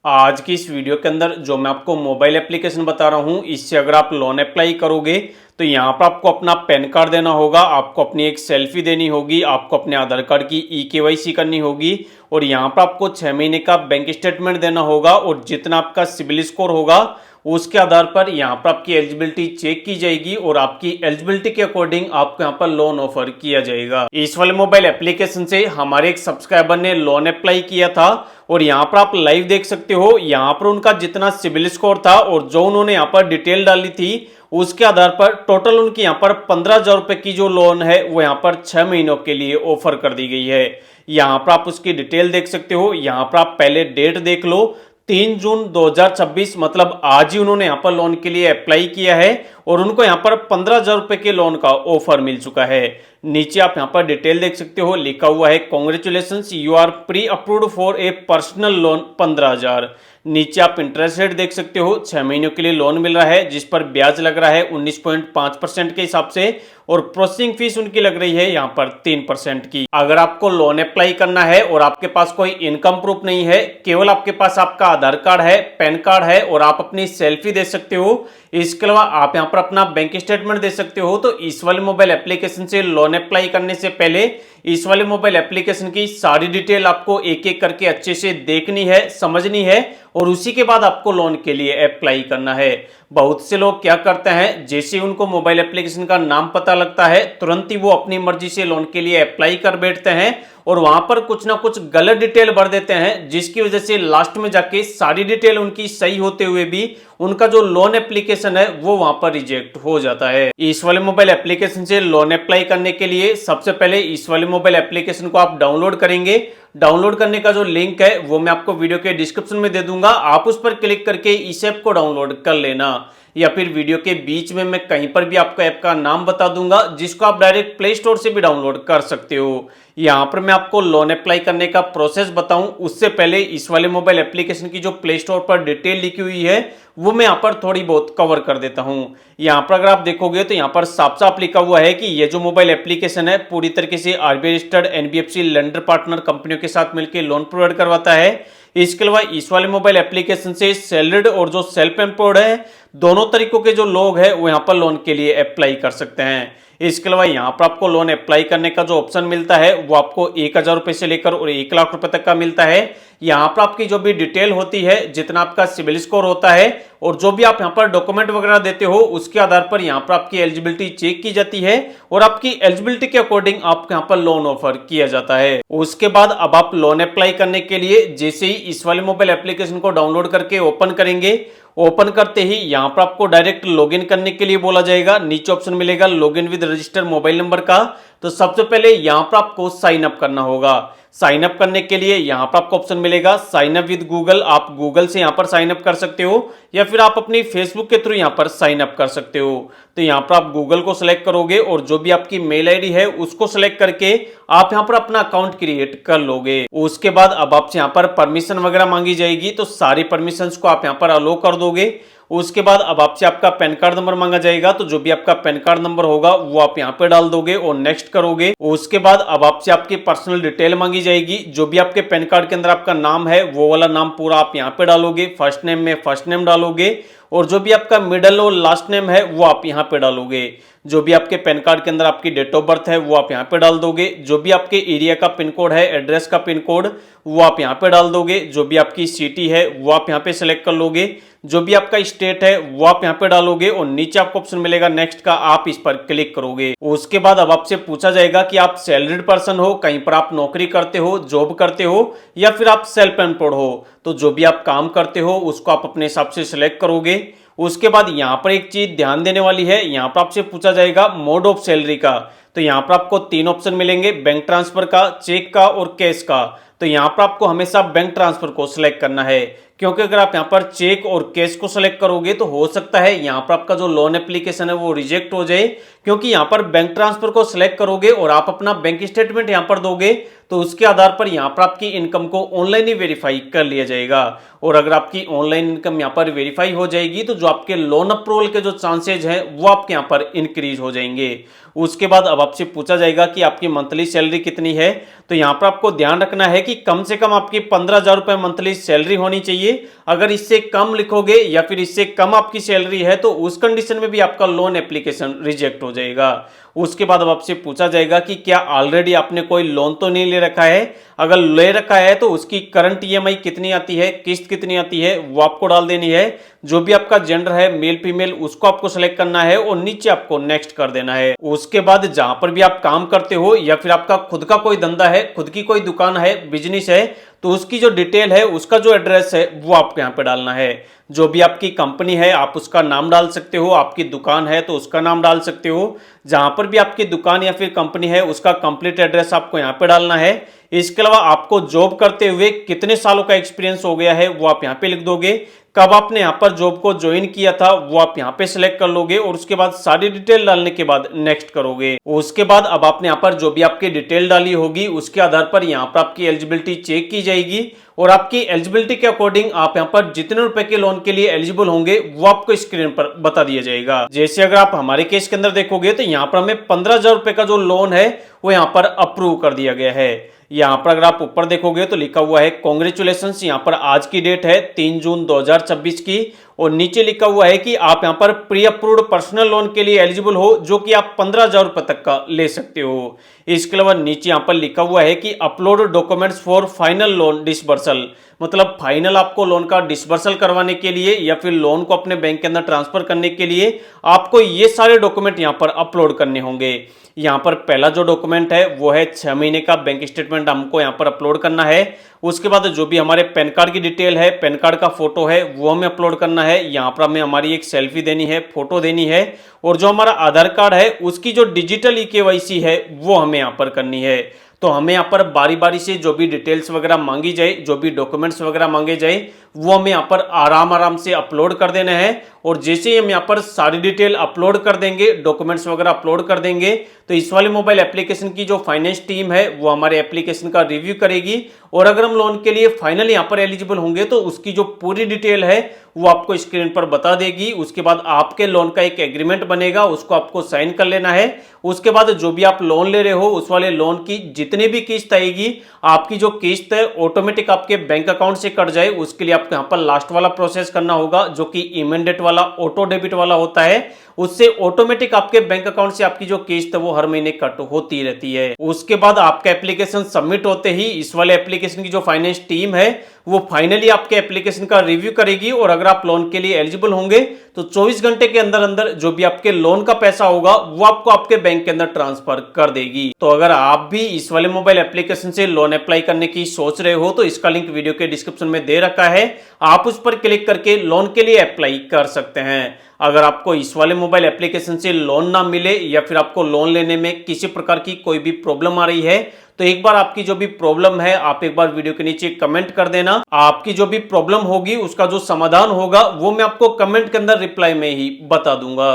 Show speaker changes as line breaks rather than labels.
आज की इस वीडियो के अंदर जो मैं आपको मोबाइल एप्लीकेशन बता रहा हूं, इससे अगर आप लोन अप्लाई करोगे तो यहाँ पर आपको अपना पैन कार्ड देना होगा, आपको अपनी एक सेल्फी देनी होगी, आपको अपने आधार कार्ड की ई-केवाईसी करनी होगी और यहाँ पर आपको 6 महीने का बैंक स्टेटमेंट देना होगा और जितना आपका सिबिल स्कोर होगा उसके आधार पर यहाँ पर आपकी एलिजिबिलिटी चेक की जाएगी और आपकी एलिजिबिलिटी के अकॉर्डिंग आपको यहाँ पर लोन ऑफर किया जाएगा। इस वाले मोबाइल एप्लीकेशन से हमारे एक सब्सक्राइबर ने लोन अप्लाई किया था और यहाँ पर आप लाइव देख सकते हो, यहाँ पर उनका जितना सिबिल स्कोर था और जो उन्होंने यहाँ पर डिटेल डाली थी उसके आधार पर टोटल उनकी यहाँ पर 15,000 रुपए की जो लोन है वो यहाँ पर 6 महीनों के लिए ऑफर कर दी गई है। यहाँ पर आप उसकी डिटेल देख सकते हो, यहाँ पर आप पहले डेट देख लो 3 जून 2026, मतलब आज ही उन्होंने यहाँ पर लोन के लिए अप्लाई किया है और उनको यहाँ पर 15,000 रुपए के लोन का ऑफर मिल चुका है। नीचे आप यहाँ पर डिटेल देख सकते हो, लिखा हुआ है congratulations you are pre approved for a personal loan 15,000। नीचे आप इंटरेस्ट रेट देख सकते हो, 6 महीनों के लिए लोन मिल रहा है जिस पर ब्याज लग रहा है 19.5% के हिसाब से और प्रोसेसिंग फीस उनकी लग रही है यहाँ पर 3% की। अगर आपको लोन अप्लाई करना है और आपके पास कोई इनकम प्रूफ नहीं है, केवल आपके पास आपका आधार कार्ड है, पैन कार्ड है और आप अपनी सेल्फी दे सकते हो, इसके अलावा आप यहाँ पर अपना बैंक स्टेटमेंट दे सकते हो, तो इस वाले मोबाइल एप्लीकेशन से लोन अप्लाई करने से पहले इस वाले मोबाइल एप्लीकेशन की सारी डिटेल आपको एक एक करके अच्छे से देखनी है, समझनी है और उसी के बाद आपको लोन के लिए अप्लाई करना है। बहुत से लोग क्या करते हैं, जैसे उनको मोबाइल एप्लीकेशन का नाम पता लगता है तुरंत ही वो अपनी मर्जी से लोन के लिए अप्लाई कर बैठते हैं और वहां पर कुछ ना कुछ गलत डिटेल भर देते हैं, जिसकी वजह से लास्ट में जाके सारी डिटेल उनकी सही होते हुए भी उनका जो लोन एप्लीकेशन है वो वहां पर रिजेक्ट हो जाता है। इस वाले मोबाइल एप्लीकेशन से लोन अप्लाई करने के लिए सबसे पहले इस वाले मोबाइल एप्लीकेशन को आप डाउनलोड करेंगे। डाउनलोड करने का जो लिंक है वो मैं आपको वीडियो के डिस्क्रिप्शन में दे दूंगा, आप उस पर क्लिक करके इस ऐप को डाउनलोड कर लेना या फिर वीडियो के बीच में मैं कहीं पर भी आपको ऐप का नाम बता दूंगा जिसको आप डायरेक्ट प्ले स्टोर से भी डाउनलोड कर सकते हो। यहाँ पर मैं आपको लोन अप्लाई करने का प्रोसेस बताऊं उससे पहले इस वाले मोबाइल एप्लीकेशन की जो प्ले स्टोर पर डिटेल लिखी हुई है वो मैं यहाँ पर थोड़ी बहुत कवर कर देता हूँ। यहाँ पर अगर आप देखोगे तो यहाँ पर साफ साफ लिखा हुआ है कि ये जो मोबाइल एप्लीकेशन है पूरी तरीके से RBI registered NBFC lender partner कंपनियों के साथ मिलकर लोन प्रोवाइड करवाता है। इसके अलावा इस वाले मोबाइल एप्लीकेशन से सैलरीड और जो सेल्फ एम्प्लॉयड है दोनों तरीकों के जो लोग हैं वो यहाँ पर लोन के लिए अप्लाई कर सकते हैं। इसके अलावा यहाँ पर आपको लोन अप्लाई करने का जो ऑप्शन मिलता है वो आपको 1,000 रुपए से लेकर और 1 लाख रुपए तक का मिलता है। यहाँ पर आपकी जो भी डिटेल होती है, जितना आपका सिबिल स्कोर होता है और जो भी आप यहाँ पर डॉक्यूमेंट वगैरह देते हो उसके आधार पर यहाँ पर आपकी एलिजिबिलिटी चेक की जाती है और आपकी एलिजिबिलिटी के अकॉर्डिंग आपको यहाँ पर लोन ऑफर किया जाता है। उसके बाद अब आप लोन अप्लाई करने के लिए जैसे ही इस वाले मोबाइल एप्लीकेशन को डाउनलोड करके ओपन करेंगे, ओपन करते ही यहाँ पर आपको डायरेक्ट लॉगिन करने के लिए बोला जाएगा। नीचे ऑप्शन मिलेगा login with registered mobile number का, तो सबसे पहले यहाँ पर आपको साइन अप करना होगा। साइन अप करने के लिए यहाँ पर आपको ऑप्शन मिलेगा साइन अप विद गूगल, आप गूगल से यहाँ पर साइन अप कर सकते हो या फिर आप अपनी फेसबुक के थ्रू यहाँ पर साइन अप कर सकते हो। तो यहाँ पर आप गूगल को सिलेक्ट करोगे और जो भी आपकी मेल आईडी है उसको सिलेक्ट करके आप यहाँ पर अपना अकाउंट क्रिएट कर लोगे। उसके बाद अब आपसे यहाँ पर परमिशन वगैरह मांगी जाएगी, तो सारी परमिशंस को आप यहाँ पर अलो कर दोगे। उसके बाद अब आपसे आपका पैन कार्ड नंबर मांगा जाएगा, तो जो भी आपका पैन कार्ड नंबर होगा वो आप यहाँ पे डाल दोगे और नेक्स्ट करोगे। उसके बाद अब आपसे आपकी पर्सनल डिटेल मांगी जाएगी, जो भी आपके पैन कार्ड के अंदर आपका नाम है वो वाला नाम पूरा आप यहाँ पे डालोगे। फर्स्ट नेम में फर्स्ट नेम डालोगे और जो भी आपका मिडिल और लास्ट नेम है वो आप यहाँ पे डालोगे। जो भी आपके पैन कार्ड के अंदर आपकी डेट ऑफ बर्थ है वो आप यहाँ पे डाल दोगे। जो भी आपके एरिया का पिन कोड है, एड्रेस का पिन कोड, वो आप यहाँ पे डाल दोगे। जो भी आपकी सिटी है वो आप यहाँ पे सिलेक्ट कर लोगे। जो भी आपका स्टेट है वो आप यहाँ पे डालोगे और नीचे आपको ऑप्शन मिलेगा नेक्स्ट का, आप इस पर क्लिक करोगे। उसके बाद अब आपसे पूछा जाएगा कि आप सैलरीड पर्सन हो, कहीं पर आप नौकरी करते हो, जॉब करते हो या फिर आप सेल्फ एम्प्लॉयड हो। तो जो भी आप काम करते हो उसको आप अपने हिसाब से सिलेक्ट करोगे। उसके बाद यहाँ पर एक चीज ध्यान देने वाली है, यहाँ पर आपसे पूछा जाएगा मोड ऑफ सैलरी का। तो यहाँ पर आपको 3 ऑप्शन मिलेंगे, बैंक ट्रांसफर का, चेक का और कैश का। तो यहाँ पर आपको हमेशा बैंक ट्रांसफर को सिलेक्ट करना है, क्योंकि अगर आप यहाँ पर चेक और कैश को सिलेक्ट करोगे तो हो सकता है यहाँ पर आपका जो लोन एप्लीकेशन है वो रिजेक्ट हो जाए, क्योंकि यहाँ पर बैंक ट्रांसफर को सिलेक्ट करोगे और आप अपना बैंक स्टेटमेंट यहाँ पर दोगे तो उसके आधार पर यहाँ पर आपकी इनकम को ऑनलाइन ही वेरीफाई कर लिया जाएगा। और अगर आपकी ऑनलाइन इनकम यहाँ पर वेरीफाई हो जाएगी तो जो आपके लोन अप्रूवल के जो चांसेज हैं वो आपके यहाँ पर इंक्रीज हो जाएंगे। उसके बाद अब आपसे पूछा जाएगा कि आपकी मंथली सैलरी कितनी है। तो यहाँ पर आपको ध्यान रखना है कि कम से कम आपकी 15,000 रुपए मंथली सैलरी होनी चाहिए लीजिए। अगर इससे कम लिखोगे या फिर इससे कम आपकी सैलरी है तो उस कंडीशन में भी आपका लोन एप्लीकेशन रिजेक्ट हो जाएगा। उसके बाद अब आपसे पूछा जाएगा कि क्या ऑलरेडी आपने कोई लोन तो नहीं ले रखा है। अगर ले रखा है तो उसकी करंट ईएमआई कितनी आती है, किस्त कितनी आती है, वो आपको डाल देनी है। जो भी आपका जेंडर है, मेल फीमेल, उसको आपको सेलेक्ट करना है और नीचे आपको नेक्स्ट कर देना है। उसके बाद जहां पर भी आप काम करते हो या फिर आपका खुद का कोई धंधा है, खुद की कोई दुकान है, बिजनेस है, तो उसकी जो डिटेल है, उसका जो एड्रेस है, वो आपको यहाँ पे डालना है। जो भी आपकी कंपनी है आप उसका नाम डाल सकते हो, आपकी दुकान है तो उसका नाम डाल सकते हो। जहां पर भी आपकी दुकान या फिर कंपनी है उसका कंप्लीट एड्रेस आपको यहाँ पे डालना है। इसके अलावा आपको जॉब करते हुए कितने सालों का एक्सपीरियंस हो गया है वो आप यहाँ पे लिख दोगे। कब आपने यहाँ पर जॉब को ज्वाइन किया था वो आप यहाँ पे सिलेक्ट कर लोगे और उसके बाद सारी डिटेल डालने के बाद नेक्स्ट करोगे। उसके बाद अब आपने यहाँ पर जो भी आपकी डिटेल डाली होगी उसके आधार पर यहाँ पर आपकी एलिजिबिलिटी चेक की जाएगी और आपकी एलिजिबिलिटी के अकॉर्डिंग आप यहाँ पर जितने रुपए के लोन के लिए एलिजिबल होंगे वो आपको स्क्रीन पर बता दिया जाएगा। जैसे अगर आप हमारे केस के अंदर देखोगे तो यहाँ पर हमें 15,000 रुपए का जो लोन है वो यहाँ पर अप्रूव कर दिया गया है। यहाँ पर अगर आप ऊपर देखोगे तो लिखा हुआ है कॉन्ग्रेचुलेशंस। यहाँ पर आज की डेट है 3 जून 2026 की और नीचे लिखा हुआ है कि आप यहाँ पर प्री अप्रूव्ड पर्सनल लोन के लिए एलिजिबल हो जो कि आप 15,000 रुपए तक का ले सकते हो। इसके अलावा नीचे यहाँ पर लिखा हुआ है कि upload documents for final loan disbursal, मतलब फाइनल आपको लोन का डिसबर्सल करवाने के लिए या फिर लोन को अपने बैंक के अंदर ट्रांसफर करने के लिए आपको ये सारे डॉक्यूमेंट यहाँ पर अपलोड करने होंगे। यहाँ पर पहला जो डॉक्यूमेंट है वो है 6 महीने का बैंक स्टेटमेंट हमको यहाँ पर अपलोड करना है। उसके बाद जो भी हमारे पैन कार्ड की डिटेल है, पैन कार्ड का फोटो है वो हमें अपलोड करना है। यहाँ पर हमें हमारी एक सेल्फी देनी है, फोटो देनी है और जो हमारा आधार कार्ड है उसकी जो डिजिटल ई-केवाईसी है वो हमें यहाँ पर करनी है। तो हमें यहाँ पर बारी बारी से जो भी डिटेल्स वगैरह मांगी जाए, जो भी डॉक्यूमेंट्स वगैरह मांगे जाए वो हमें यहाँ पर आराम से अपलोड कर देना है। और जैसे ही हम यहाँ पर सारी डिटेल अपलोड कर देंगे, डॉक्यूमेंट्स वगैरह अपलोड कर देंगे तो इस वाले मोबाइल एप्लीकेशन की जो फाइनेंस टीम है वो हमारे एप्लीकेशन का रिव्यू करेगी और अगर हम लोन के लिए फाइनली यहाँ पर एलिजिबल होंगे तो उसकी जो पूरी डिटेल है वो आपको स्क्रीन पर बता देगी। उसके बाद आपके लोन का एक एग्रीमेंट बनेगा, उसको आपको साइन कर लेना है। उसके बाद जो भी आप लोन ले रहे हो उस वाले लोन की जितनी भी किस्त आएगी, आपकी जो किस्त है ऑटोमेटिक आपके बैंक अकाउंट से कट जाए, उसके लिए आपको यहाँ पर लास्ट वाला प्रोसेस करना होगा जो कि इमीडिएट वाला ऑटो डेबिट वाला होता है। उससे ऑटोमेटिक आपके बैंक अकाउंट से आपकी जो किस्त है वो हर महीने कट होती रहती है। उसके बाद आपका एप्लीकेशन सबमिट होते ही इस वाले एप्लीकेशन की जो फाइनेंस टीम है वो फाइनली आपके एप्लीकेशन का रिव्यू करेगी और अगर आप लोन के लिए एलिजिबल होंगे तो 24 घंटे के अंदर अंदर जो भी आपके लोन का पैसा होगा वो आपको आपके बैंक के अंदर ट्रांसफर कर देगी। तो अगर आप भी इस वाले मोबाइल एप्लीकेशन से लोन अप्लाई करने की सोच रहे हो तो इसका लिंक वीडियो के डिस्क्रिप्शन में दे रखा है, आप उस पर क्लिक करके लोन के लिए अप्लाई कर सकते हैं। अगर आपको इस वाले मोबाइल एप्लीकेशन से लोन ना मिले या फिर आपको लोन लेने में किसी प्रकार की कोई भी प्रॉब्लम आ रही है तो एक बार आपकी जो भी प्रॉब्लम है आप एक बार वीडियो के नीचे कमेंट कर देना। आपकी जो भी प्रॉब्लम होगी उसका जो समाधान होगा वो मैं आपको कमेंट के अंदर रिप्लाई में ही बता दूंगा।